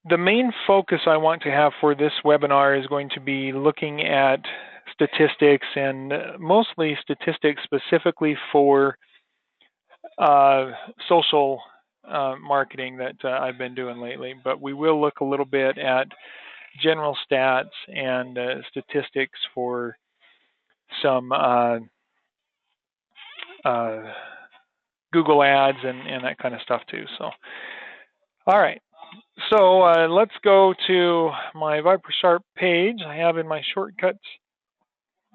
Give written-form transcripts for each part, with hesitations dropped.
The main focus I want to have for this webinar is going to be looking at statistics, and mostly statistics specifically for social marketing that I've been doing lately. But we will look a little bit at general stats and statistics for some uh, Google ads and that kind of stuff too. So, all right. So let's go to my ViperSharp page. I have in my shortcuts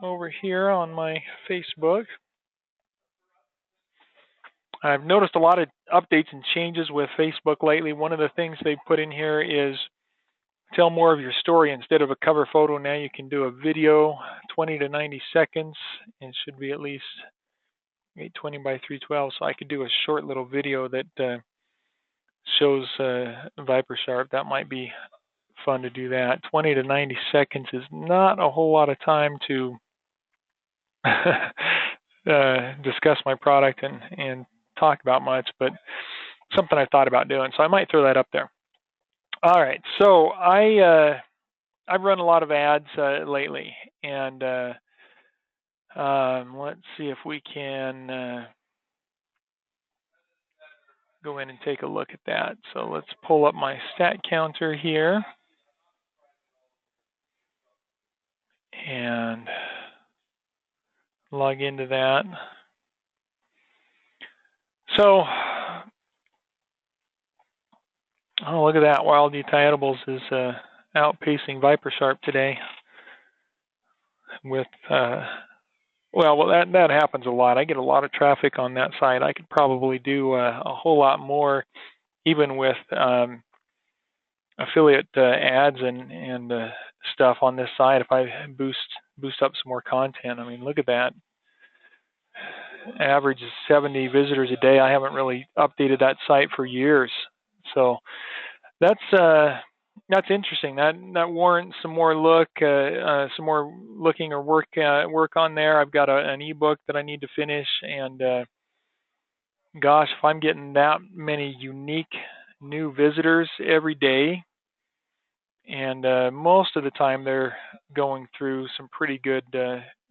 over here on my Facebook. I've noticed a lot of updates and changes with Facebook lately. One of the things they put in here is tell more of your story. Instead of a cover photo, now you can do a video, 20 to 90 seconds. It should be at least 820 by 312. So I could do a short little video that shows ViperSharp. That might be fun to do that. 20 to 90 seconds is not a whole lot of time to discuss my product and talk about much, but something I thought about doing. So I might throw that up there. All right. So I've run a lot of ads lately, and let's see if we can go in and take a look at that. So let's pull up my stat counter here. And log into that. So, oh, look at that. Wild Edibles is outpacing ViperSharp today with, well, that happens a lot. I get a lot of traffic on that site. I could probably do a whole lot more, even with affiliate ads and stuff on this site if I boost up some more content. I mean, look at that. Average is 70 visitors a day. I haven't really updated that site for years, so that's interesting. That warrants some more some more looking or work on there. I've got an ebook that I need to finish, and gosh, if I'm getting that many unique new visitors every day, and most of the time they're going through some pretty good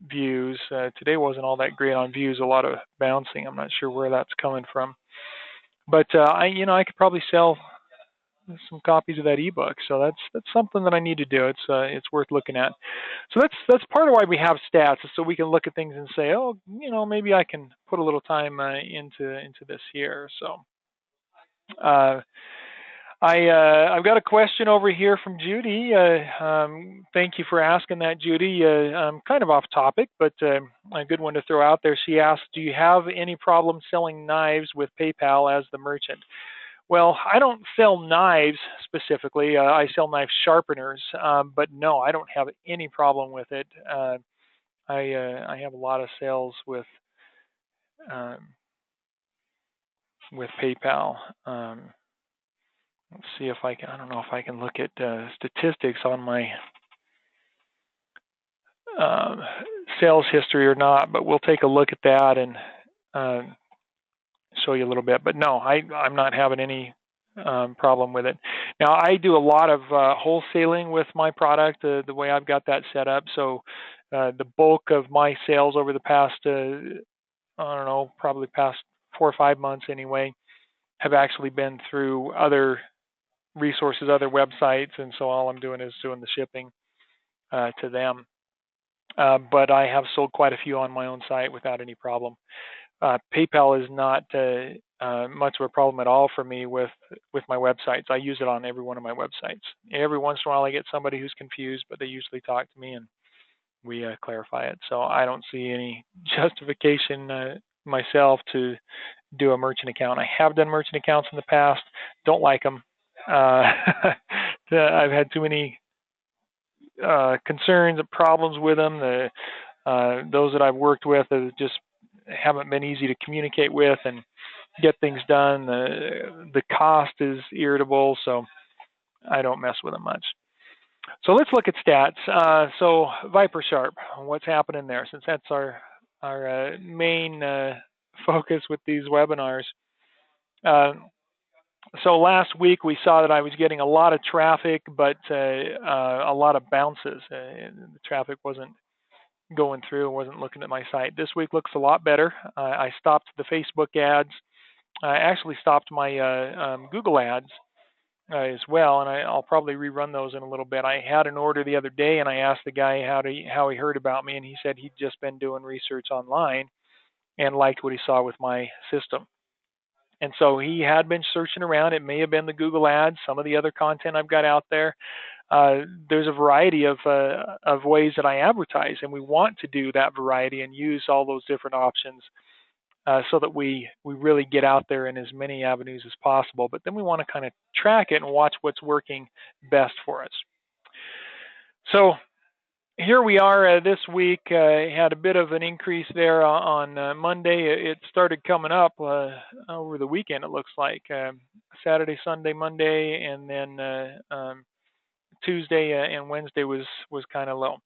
views. Today wasn't all that great on views, a lot of bouncing. I'm not sure where that's coming from, but I could probably sell some copies of that ebook. So that's something that I need to do. It's worth looking at. So that's part of why we have stats, is so we can look at things and say, oh, maybe I can put a little time into this here. So I've got a question over here from Judy. Thank you for asking that, Judy. Kind of off topic, but a good one to throw out there. She asked, do you have any problem selling knives with PayPal as the merchant? Well, I don't sell knives specifically. I sell knife sharpeners, but no, I don't have any problem with it. I have a lot of sales with PayPal. Let's see if I can. I don't know if I can look at statistics on my sales history or not, but we'll take a look at that and show you a little bit. But no, I'm not having any problem with it. Now, I do a lot of wholesaling with my product, the way I've got that set up. So the bulk of my sales over the past, I don't know, probably past 4 or 5 months anyway, have actually been through other resources, other websites, and so all I'm doing is doing the shipping to them. But I have sold quite a few on my own site without any problem. PayPal is not much of a problem at all for me with my websites. I use it on every one of my websites. Every once in a while I get somebody who's confused, but they usually talk to me and we clarify it. So I don't see any justification myself to do a merchant account. I have done merchant accounts in the past. Don't like them. I've had too many concerns and problems with them. Those that I've worked with just haven't been easy to communicate with and get things done. The cost is irritable, so I don't mess with them much. So let's look at stats. So ViperSharp, what's happening there? Since that's our main focus with these webinars. So last week we saw that I was getting a lot of traffic, but a lot of bounces. The traffic wasn't going through, wasn't looking at my site. This week looks a lot better. I stopped the Facebook ads. I actually stopped my Google ads as well, and I'll probably rerun those in a little bit. I had an order the other day, and I asked the guy how he heard about me, and he said he'd just been doing research online and liked what he saw with my system. And so he had been searching around. It may have been the Google ads, some of the other content I've got out there. There's a variety of ways that I advertise, and we want to do that variety and use all those different options so that we really get out there in as many avenues as possible. But then we want to kind of track it and watch what's working best for us. So here we are this week. Had a bit of an increase there on Monday. It started coming up over the weekend, it looks like. Saturday, Sunday, Monday, and then Tuesday and Wednesday was kind of low.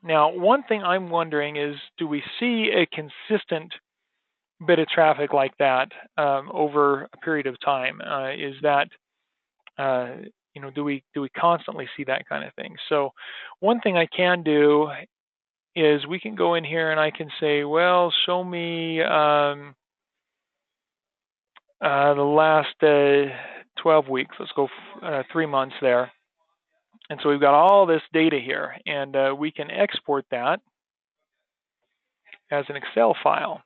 Now, one thing I'm wondering is, do we see a consistent bit of traffic like that over a period of time? Is that do we constantly see that kind of thing? So one thing I can do is we can go in here and I can say, well, show me the last 12 weeks. Let's go 3 months there. And so we've got all this data here, and we can export that as an Excel file.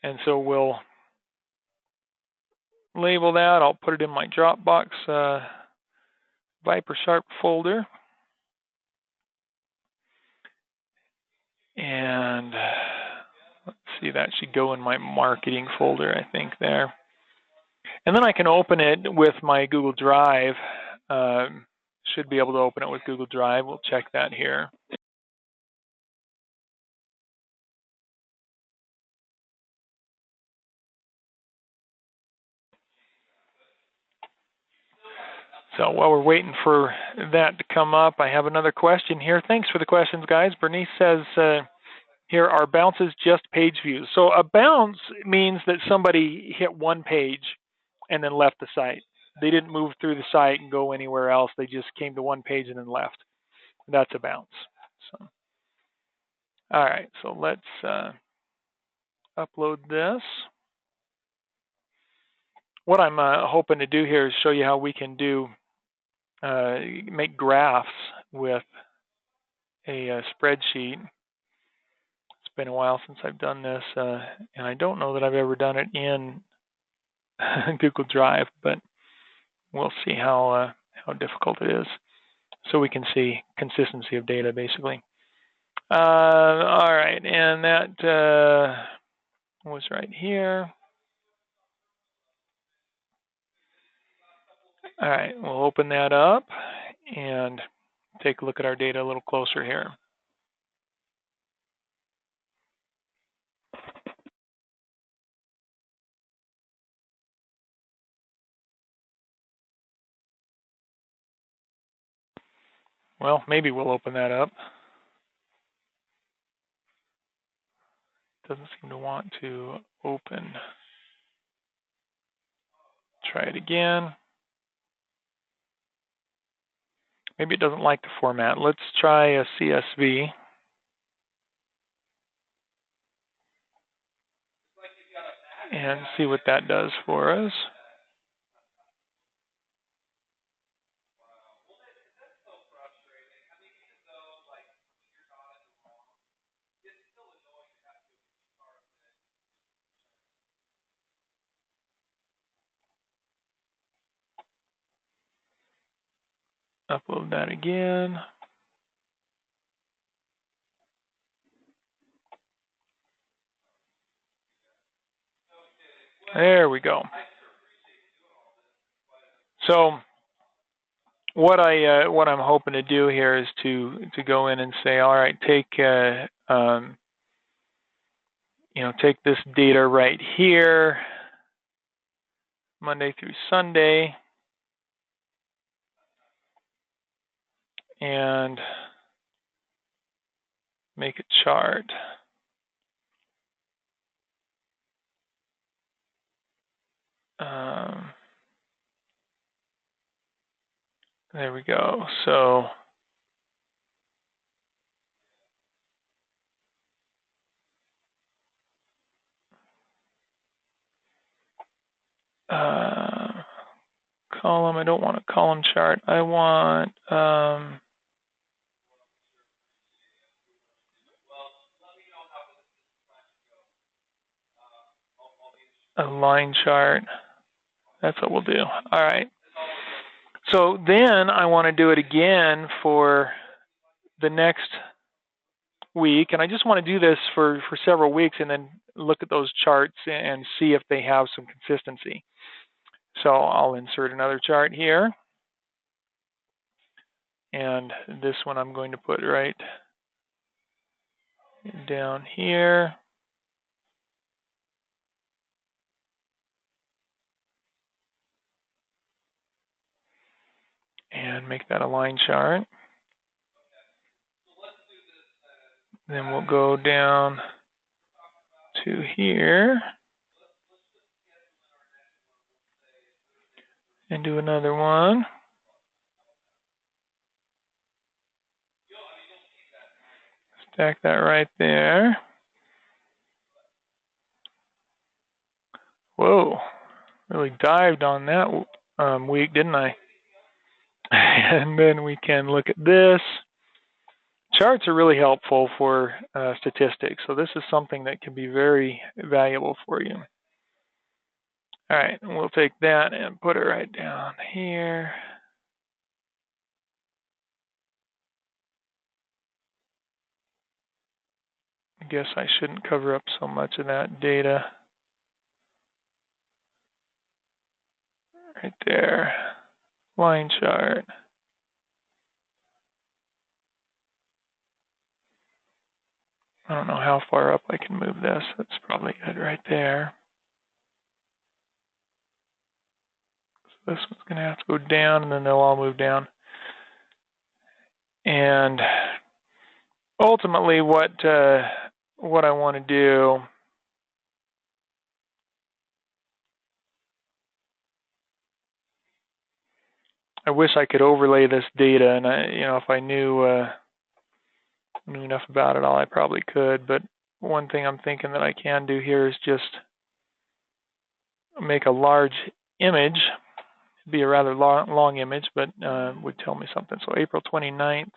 And so we'll label that. I'll put it in my Dropbox ViperSharp folder. And let's see, that should go in my marketing folder, I think, there. And then I can open it with my Google Drive. Should be able to open it with Google Drive. We'll check that here. So while we're waiting for that to come up, I have another question here. Thanks for the questions, guys. Bernice says, here are bounces just page views. So a bounce means that somebody hit one page and then left the site. They didn't move through the site and go anywhere else. They just came to one page and then left. That's a bounce. So, all right, so let's upload this. What I'm hoping to do here is show you how we can make graphs with a spreadsheet. It's been a while since I've done this, and I don't know that I've ever done it in Google Drive, but we'll see how difficult it is. So we can see consistency of data, basically. All right, and that was right here. All right, we'll open that up and take a look at our data a little closer here. Well, maybe we'll open that up. Doesn't seem to want to open. Try it again. Maybe it doesn't like the format. Let's try a CSV. And see what that does for us. Upload that again. There we go. So what I'm hoping to do here is to go in and say, all right, take take this data right here, Monday through Sunday, and make a chart. There we go. So column, I don't want a column chart. I want a line chart. That's what we'll do. All right. So then I want to do it again for the next week, and I just want to do this for several weeks and then look at those charts and see if they have some consistency. So I'll insert another chart here, and this one I'm going to put right down here. And make that a line chart. Then we'll go down to here and do another one. Stack that right there. Whoa, really dived on that week, didn't I? And then we can look at this. Charts are really helpful for statistics, so this is something that can be very valuable for you. All right, we'll take that and put it right down here. I guess I shouldn't cover up so much of that data. Right there, line chart. I don't know how far up I can move this. That's probably good right there. So this one's going to have to go down, and then they'll all move down. And ultimately, what I want to do I wish I could overlay this data, and if I knew enough about it all, I probably could. But one thing I'm thinking that I can do here is just make a large image. It'd be a rather long image, but would tell me something. So April 29th,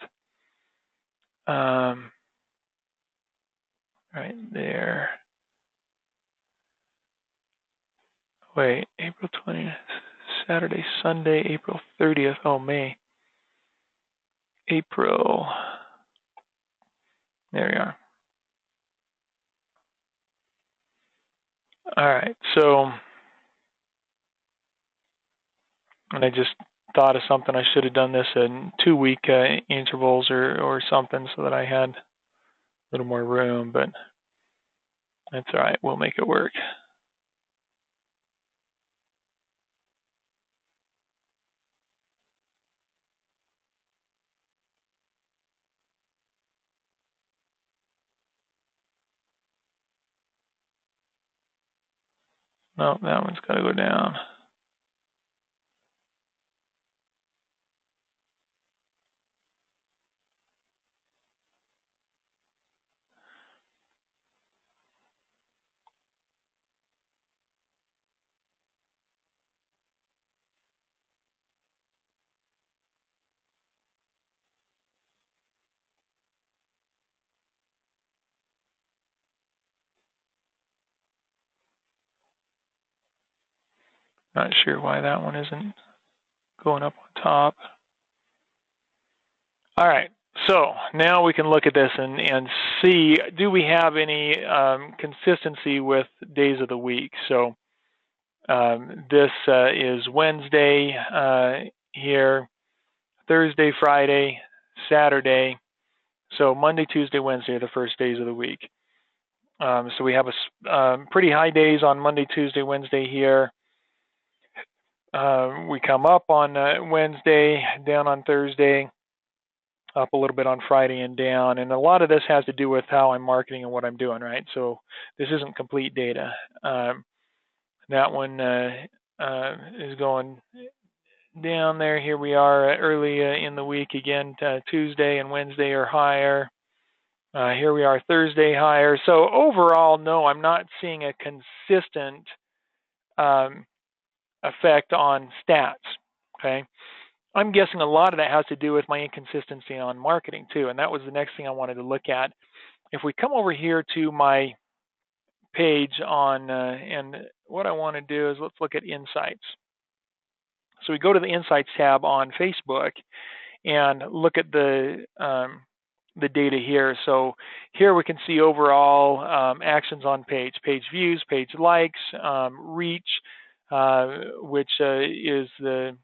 right there. Wait, April 20th, Saturday, Sunday, April 30th. Oh, May. April. There we are. All right, so, and I just thought of something. I should have done this in 2-week intervals or something so that I had a little more room, but that's all right. We'll make it work. No, that one's got to go down. Not sure why that one isn't going up on top. All right, so now we can look at this and see, do we have any consistency with days of the week? So this is Wednesday here, Thursday, Friday, Saturday. So Monday, Tuesday, Wednesday are the first days of the week. So we have a pretty high days on Monday, Tuesday, Wednesday here. We come up on Wednesday, down on Thursday, up a little bit on Friday and down. And a lot of this has to do with how I'm marketing and what I'm doing, right? So this isn't complete data. That one is going down there. Here we are early in the week again. Tuesday and Wednesday are higher. Here we are Thursday higher. So overall, no, I'm not seeing a consistent effect on stats. Okay. I'm guessing a lot of that has to do with my inconsistency on marketing too. And that was the next thing I wanted to look at. If we come over here to my page on, and what I want to do is let's look at insights. So we go to the insights tab on Facebook and look at the data here. So here we can see overall actions on page views, page likes, reach, which is the,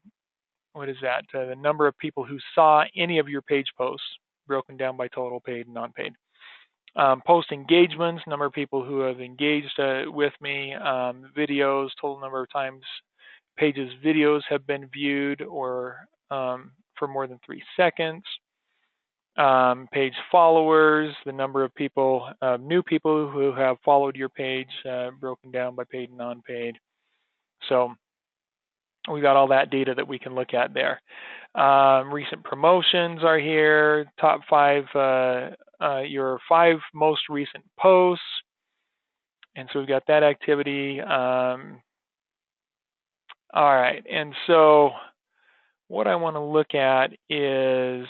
what is that? The number of people who saw any of your page posts, broken down by total, paid, and non-paid. Post engagements, number of people who have engaged with me, videos, total number of times pages videos have been viewed or for more than 3 seconds. Page followers, the number of people, new people who have followed your page, broken down by paid and non-paid. So we've got all that data that we can look at there. Recent promotions are here, top 5, your 5 most recent posts. And so we've got that activity. All right, and so what I want to look at is,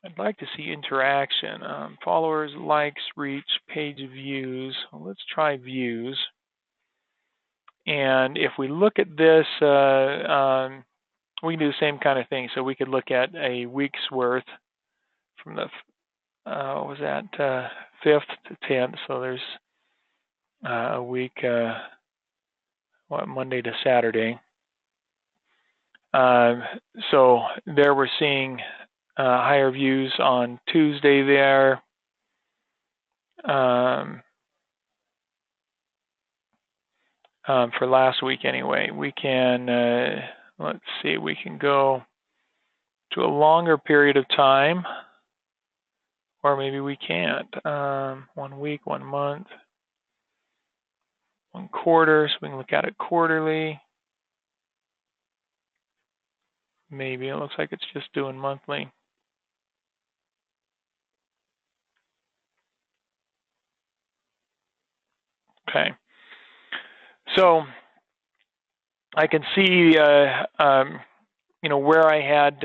I'd like to see interaction. Followers, likes, reach, page views. Well, let's try views. And if we look at this, we can do the same kind of thing. So we could look at a week's worth from the, what was that, 5th to 10th. So there's a week, Monday to Saturday. So there we're seeing higher views on Tuesday there. For last week anyway. We can, let's see, we can go to a longer period of time, or maybe we can't. 1 week, 1 month, 1 quarter, so we can look at it quarterly. Maybe it looks like it's just doing monthly. Okay. So I can see, where I had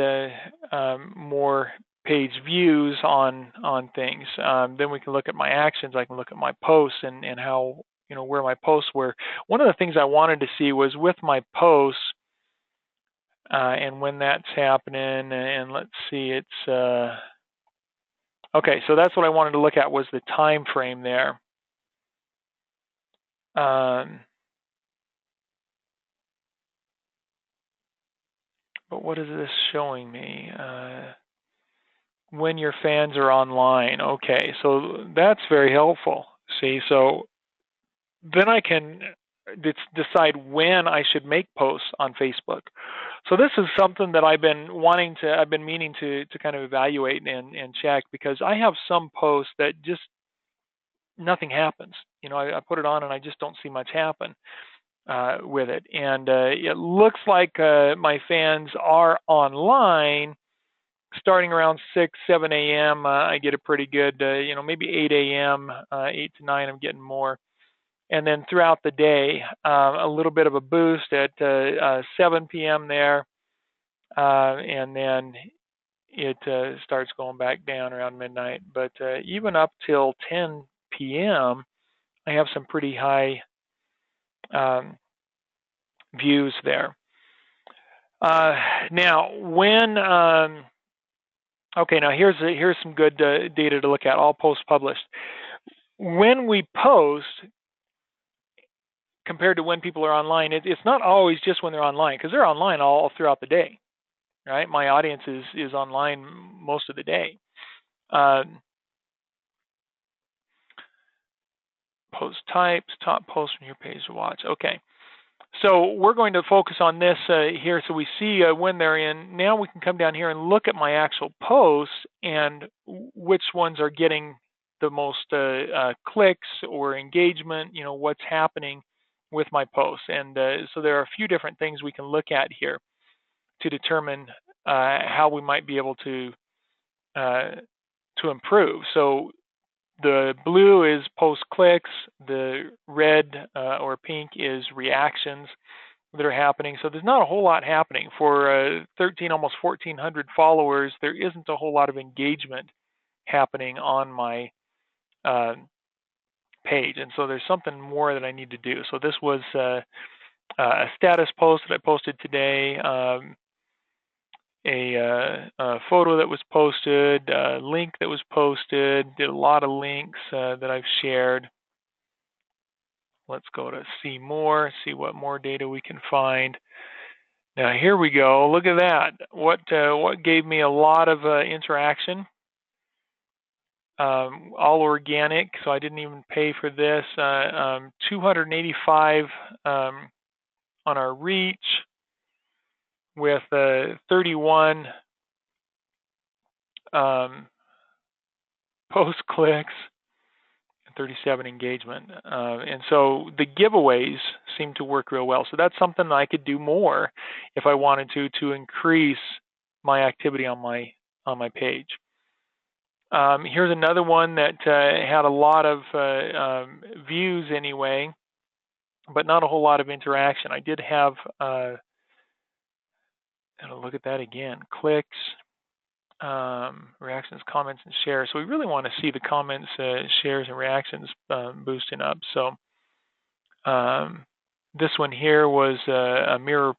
more page views on things. Then we can look at my actions. I can look at my posts and how, where my posts were. One of the things I wanted to see was with my posts and when that's happening. And let's see, it's okay. So that's what I wanted to look at, was the time frame there. But what is this showing me? When your fans are online. Okay, so that's very helpful. See, so then I can decide when I should make posts on Facebook. So this is something that I've been meaning to kind of evaluate and check, because I have some posts that just nothing happens. I put it on and I just don't see much happen with it. And it looks like my fans are online starting around 6, 7 a.m. I get a pretty good, maybe 8 a.m., 8 to 9, I'm getting more. And then throughout the day, a little bit of a boost at 7 p.m. there. And then it starts going back down around midnight. But even up till 10 p.m., I have some pretty high views there. Now, when okay, now here's some good data to look at. All posts published. When we post, compared to when people are online, it's not always just when they're online, because they're online all throughout the day, right? My audience is online most of the day. Post types, top posts from your page to watch. Okay, So we're going to focus on this here so we see when they're in. Now we can come down here and look at my actual posts and which ones are getting the most clicks or engagement, what's happening with my posts. And so there are a few different things we can look at here to determine how we might be able to improve. So the blue is post clicks, the red or pink is reactions that are happening. So there's not a whole lot happening. For almost 1,400 followers, there isn't a whole lot of engagement happening on my page. And so there's something more that I need to do. So this was a status post that I posted today, a photo that was posted, a link that was posted, did a lot of links that I've shared. Let's go to see more, see what more data we can find. Now here we go. Look at that. What gave me a lot of interaction? All organic, so I didn't even pay for this. 285 on our reach, with 31 post clicks, 37 engagement. And so the giveaways seem to work real well. So that's something that I could do more if I wanted to increase my activity on my page. Here's another one that had a lot of views anyway, but not a whole lot of interaction. I did have, and I'll look at that again, clicks, reactions, comments, and shares. So we really want to see the comments, shares, and reactions boosting up. So this one here was a mirror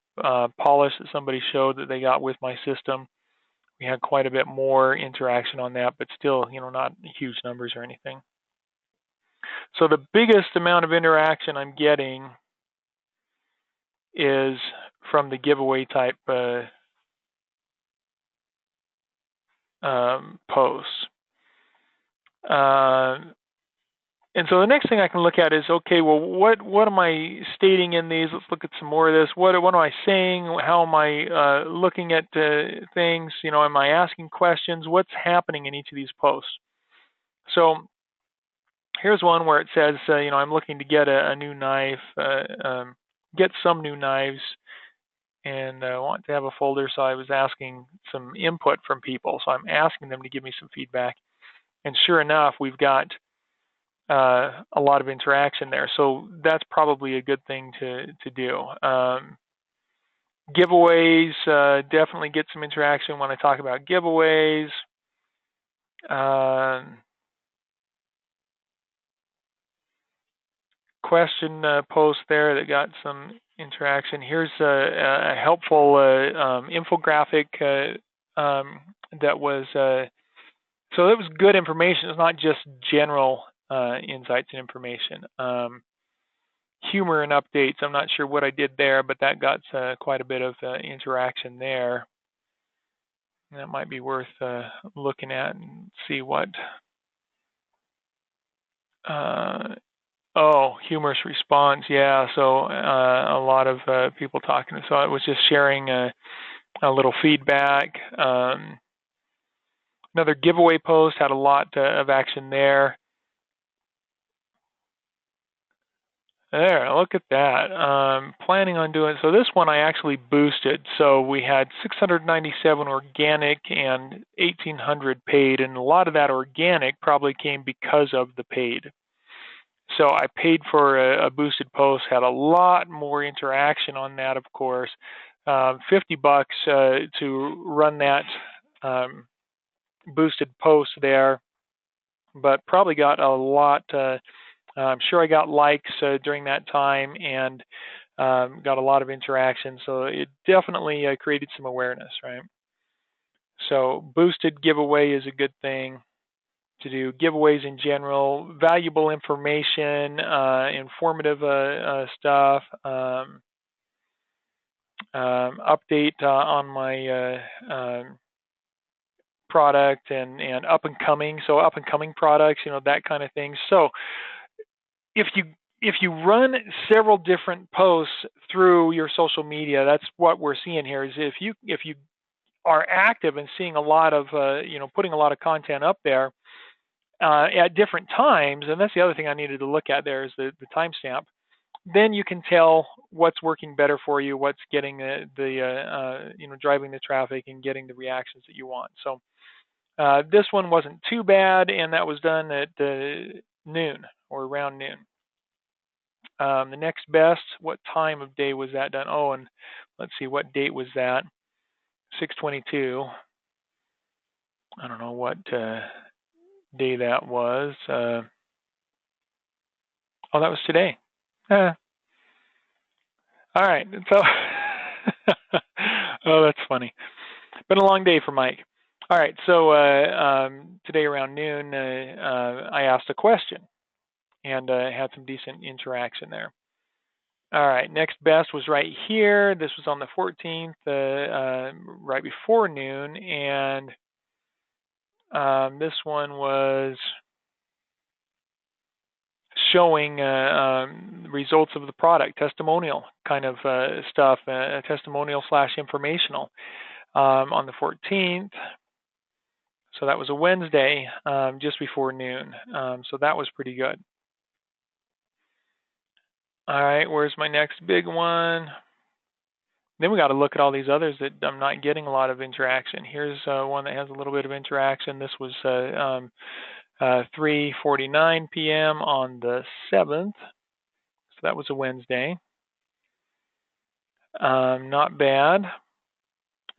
polish that somebody showed that they got with my system. We had quite a bit more interaction on that, but still, not huge numbers or anything. So the biggest amount of interaction I'm getting is from the giveaway type posts. And so the next thing I can look at is, okay, well, what am I stating in these? Let's look at some more of this. What am I saying? How am I looking at things? Am I asking questions? What's happening in each of these posts? So here's one where it says, I'm looking to get a new knife, get some new knives, and I want to have a folder. So I was asking some input from people. So I'm asking them to give me some feedback. And sure enough, we've got a lot of interaction there. So that's probably a good thing to do. Giveaways, definitely get some interaction when I talk about giveaways. Question post there that got some interaction. Here's a helpful infographic that was, so it was good information. It's not just general insights and information. Humor and updates, I'm not sure what I did there, but that got quite a bit of interaction there. That might be worth looking at and see what. Humorous response, yeah. So a lot of people talking. So I was just sharing a little feedback. Another giveaway post had a lot of action there. There, look at that. Planning on doing, so this one I actually boosted. So we had 697 organic and 1,800 paid, and a lot of that organic probably came because of the paid. So I paid for a boosted post, had a lot more interaction on that, of course. $50 to run that boosted post there, but probably got a lot. I'm sure I got likes during that time and got a lot of interaction. So it definitely created some awareness, right? So boosted giveaway is a good thing to do. Giveaways in general, valuable information, informative stuff, update on my product and up and coming. So up and coming products, that kind of thing. So if if you run several different posts through your social media, that's what we're seeing here. Is if you are active and seeing a lot of putting a lot of content up there at different times, and that's the other thing I needed to look at there is the timestamp. Then you can tell what's working better for you, what's getting driving the traffic and getting the reactions that you want. So this one wasn't too bad, and that was done at noon or around noon. The next best, what time of day was that done? Oh, and let's see, what date was that? 6/22. I don't know what day that was. Oh, that was today. All right. So, oh, that's funny. Been a long day for Mike. All right. So today around noon, I asked a question and had some decent interaction there. All right. Next best was right here. This was on the 14th, right before noon, and this one was showing results of the product, testimonial kind of stuff, testimonial / informational on the 14th. So that was a Wednesday, just before noon. So that was pretty good. All right, where's my next big one? Then we got to look at all these others that I'm not getting a lot of interaction. Here's one that has a little bit of interaction. This was 3:49 p.m. on the 7th. So that was a Wednesday. Not bad.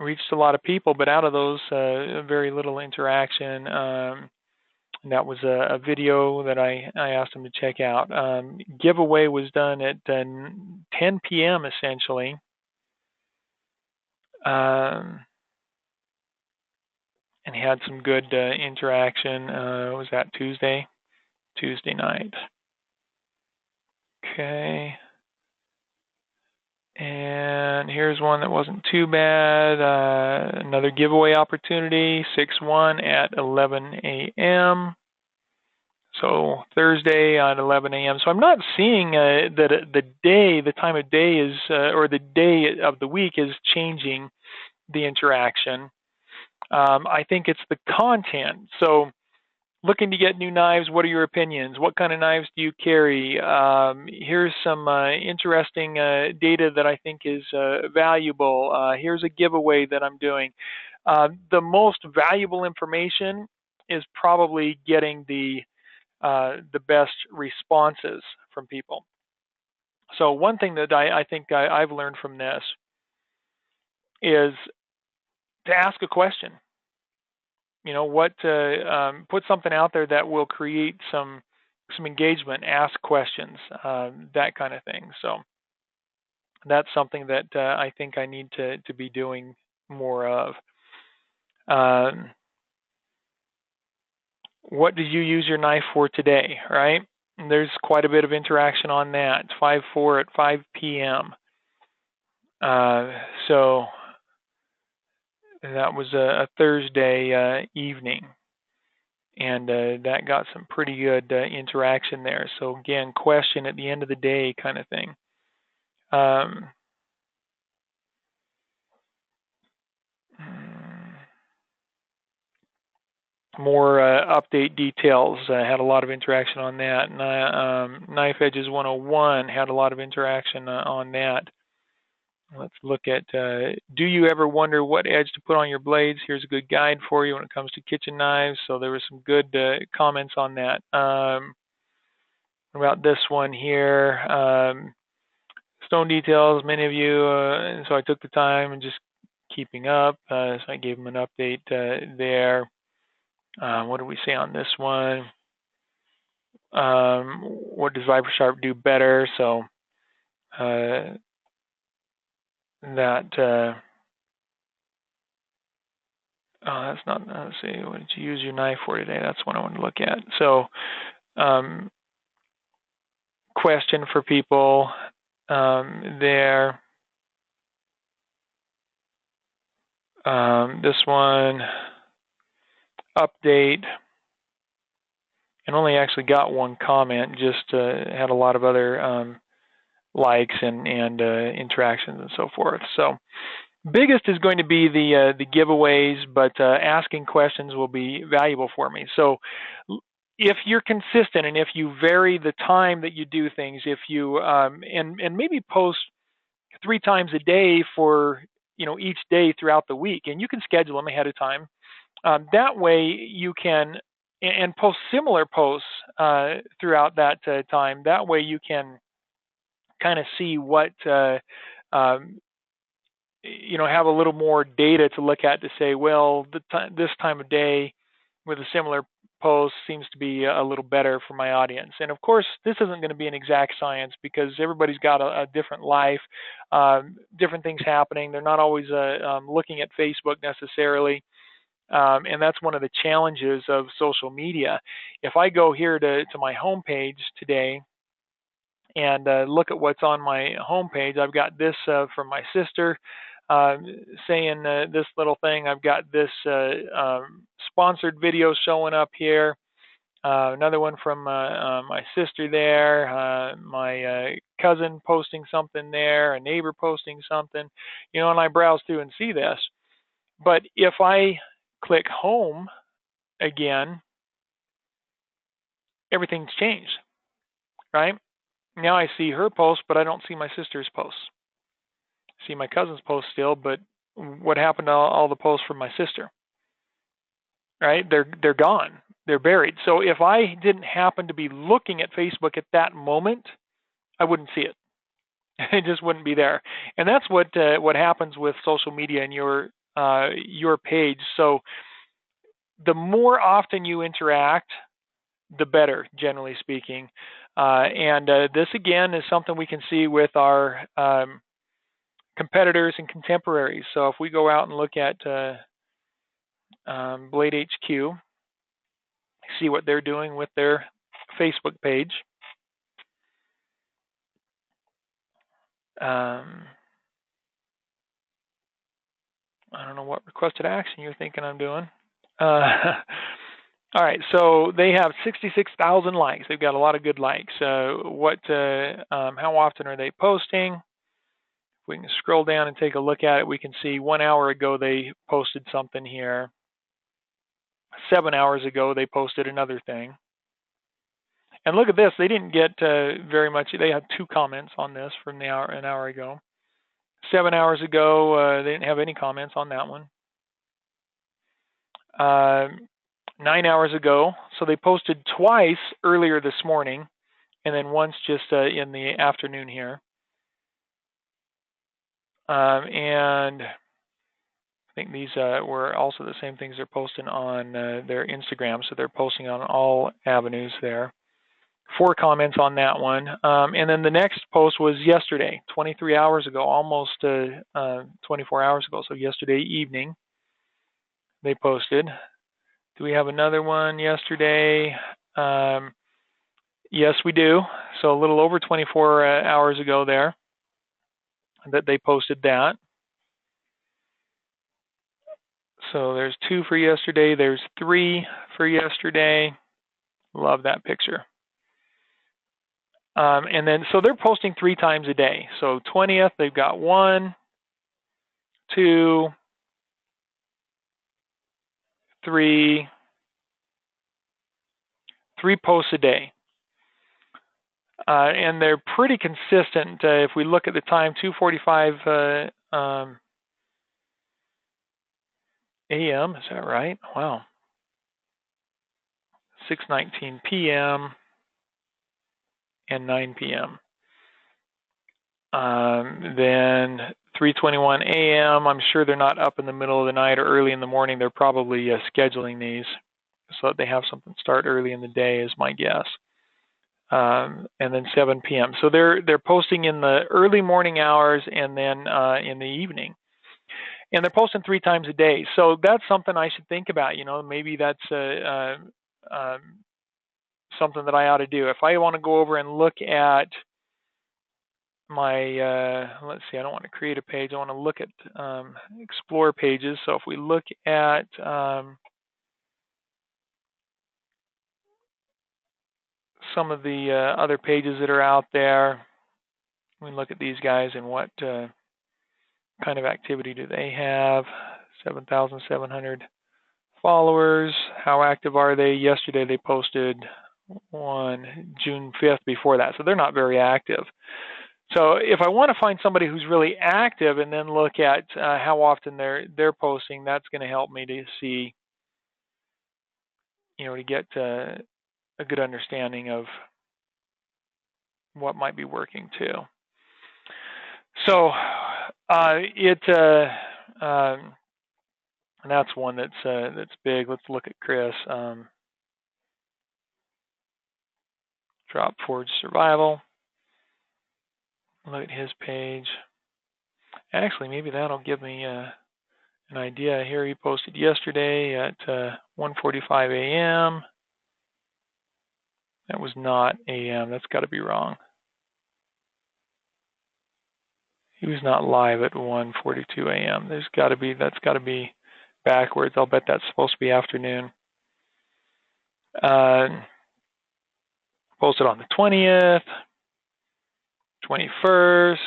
Reached a lot of people, but out of those, very little interaction. That was a video that I asked them to check out. Giveaway was done at 10 p.m. essentially. And had some good interaction. Was that Tuesday? Tuesday night. Okay. And here's one that wasn't too bad. Another giveaway opportunity, 6/1 at 11 a.m. So Thursday at 11 a.m. So I'm not seeing that the time of day is, or the day of the week is changing the interaction. I think it's the content. So looking to get new knives, what are your opinions? What kind of knives do you carry? Here's some interesting data that I think is valuable. Here's a giveaway that I'm doing. The most valuable information is probably getting the best responses from people. So one thing that I think I've learned from this is to ask a question. Put something out there that will create some engagement, ask questions, that kind of thing. So that's something that I think I need to be doing more of. What did you use your knife for today, right? And there's quite a bit of interaction on that. 5/4 at 5 p.m. So that was a Thursday evening, and that got some pretty good interaction there. So again, question at the end of the day kind of thing. More update details, had a lot of interaction on that. Knife Edges 101 had a lot of interaction on that. Let's look at, do you ever wonder what edge to put on your blades? Here's a good guide for you when it comes to kitchen knives. So there were some good comments on that. About this one here, stone details, many of you, and so I took the time and just keeping up. So I gave them an update there. What do we say on this one? What does VibraSharp do better? So that's not, let's see, what did you use your knife for today? That's what I want to look at. So question for people there. This one, update. and only actually got one comment. Just had a lot of other likes and interactions and so forth. So biggest is going to be the giveaways, but asking questions will be valuable for me. So if you're consistent and if you vary the time that you do things, if you and maybe post 3 times a day for each day throughout the week, and you can schedule them ahead of time. That way you can and post similar posts throughout that time. That way you can kind of see what have a little more data to look at to say, well, this time of day with a similar post seems to be a little better for my audience. And of course, this isn't going to be an exact science because everybody's got a different life, different things happening. They're not always looking at Facebook necessarily. And that's one of the challenges of social media. If I go here to my homepage today and look at what's on my homepage, I've got this from my sister saying this little thing. I've got this sponsored video showing up here. Another one from my sister there, my cousin posting something there, a neighbor posting something, and I browse through and see this. But if I click home again, everything's changed, right? Now I see her post, but I don't see my sister's posts. I see my cousin's post still, but what happened to all the posts from my sister? Right? They're gone. They're buried. So if I didn't happen to be looking at Facebook at that moment, I wouldn't see it. It just wouldn't be there. And that's what happens with social media and your page. So the more often you interact, the better, generally speaking. And this again is something we can see with our competitors and contemporaries. So if we go out and look at Blade HQ, see what they're doing with their Facebook page. I don't know what requested action you're thinking I'm doing. All right, so they have 66,000 likes. They've got a lot of good likes. How often are they posting? If we can scroll down and take a look at it, we can see 1 hour ago they posted something here. 7 hours ago they posted another thing. And look at this, they didn't get very much. They had 2 comments on this from an hour ago. 7 hours ago, they didn't have any comments on that one. 9 hours ago, so they posted twice earlier this morning, and then once just in the afternoon here. And I think these were also the same things they're posting on their Instagram, so they're posting on all avenues there. 4 comments on that one. And then the next post was yesterday, 23 hours ago, almost 24 hours ago, so yesterday evening they posted. Do we have another one yesterday? Yes, we do. So a little over 24 hours ago there that they posted that. So there's 2 for yesterday. There's 3 for yesterday. Love that picture. And then, so they're posting 3 times a day. So 20th, they've got 1, 2, 3 posts a day. And they're pretty consistent. If we look at the time, 2:45 a.m., is that right? Wow. 6:19 p.m. and 9 p.m. Then 3:21 a.m. I'm sure they're not up in the middle of the night or early in the morning. They're probably scheduling these so that they have something start early in the day, is my guess. And then 7 p.m. So they're posting in the early morning hours and then in the evening. And they're posting 3 times a day. So that's something I should think about. Maybe that's something that I ought to do. If I want to go over and look at my, let's see, I don't want to create a page. I want to look at explore pages. So if we look at some of the other pages that are out there. We look at these guys and what kind of activity do they have. 7,700 followers. How active are they? Yesterday they posted one June 5th before that, so they're not very active. So if I want to find somebody who's really active and then look at how often they're posting, that's going to help me to see, to get a good understanding of what might be working too. So and that's one that's big. Let's look at Chris. Drop Forge Survival. Look at his page. Actually, maybe that'll give me an idea. Here he posted yesterday at 1:45 a.m. That was not a.m. That's got to be wrong. He was not live at 1:42 a.m. That's got to be backwards. I'll bet that's supposed to be afternoon. Posted on the 20th, 21st,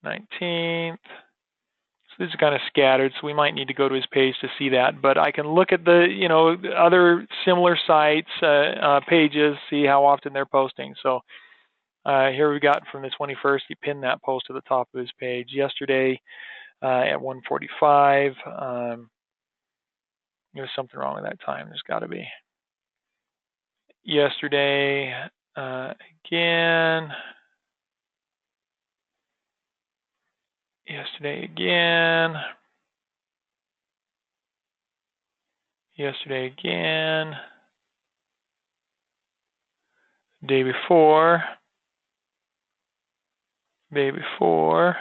19th. So this is kind of scattered, so we might need to go to his page to see that. But I can look at the other similar sites, pages, see how often they're posting. So here we got from the 21st, he pinned that post to the top of his page. Yesterday at 1:45, there's something wrong with that time. There's got to be. Yesterday again. Yesterday again. Yesterday again. Day before. Day before.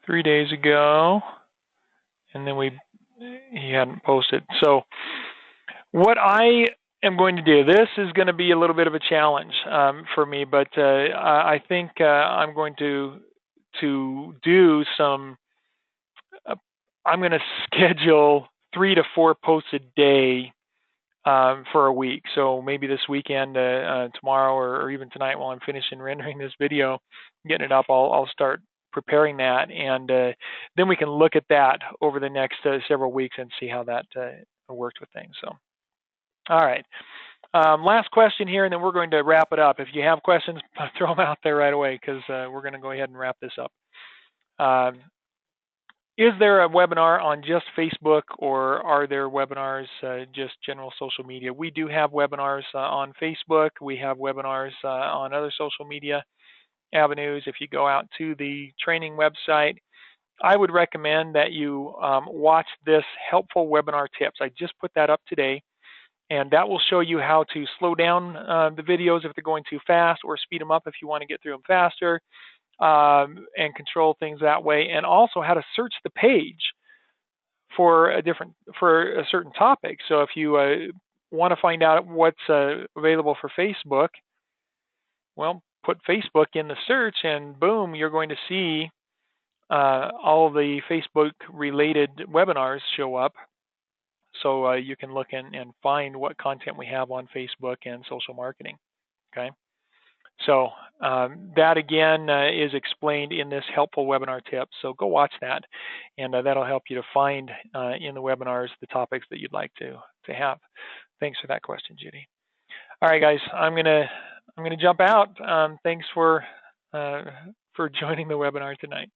3 days ago. And then he hadn't posted. So what I am going to do, this is going to be a little bit of a challenge for me, but I think I'm going to do some, I'm going to schedule 3 to 4 posts a day for a week. So maybe this weekend, tomorrow, or even tonight while I'm finishing rendering this video, getting it up, I'll start preparing that, and then we can look at that over the next several weeks and see how that worked with things. So. All right. Last question here, and then we're going to wrap it up. If you have questions, throw them out there right away, because we're going to go ahead and wrap this up. Is there a webinar on just Facebook, or are there webinars just general social media? We do have webinars on Facebook. We have webinars on other social media avenues. If you go out to the training website, I would recommend that you watch this helpful webinar tips. I just put that up today. And that will show you how to slow down the videos if they're going too fast, or speed them up if you want to get through them faster, and control things that way. And also how to search the page for a certain topic. So if you want to find out what's available for Facebook, well, put Facebook in the search, and boom, you're going to see all the Facebook-related webinars show up. So you can look and find what content we have on Facebook and social marketing. Okay. So that again is explained in this helpful webinar tip. So go watch that, and that'll help you to find in the webinars the topics that you'd like to have. Thanks for that question, Judy. All right, guys, I'm gonna jump out. Thanks for joining the webinar tonight.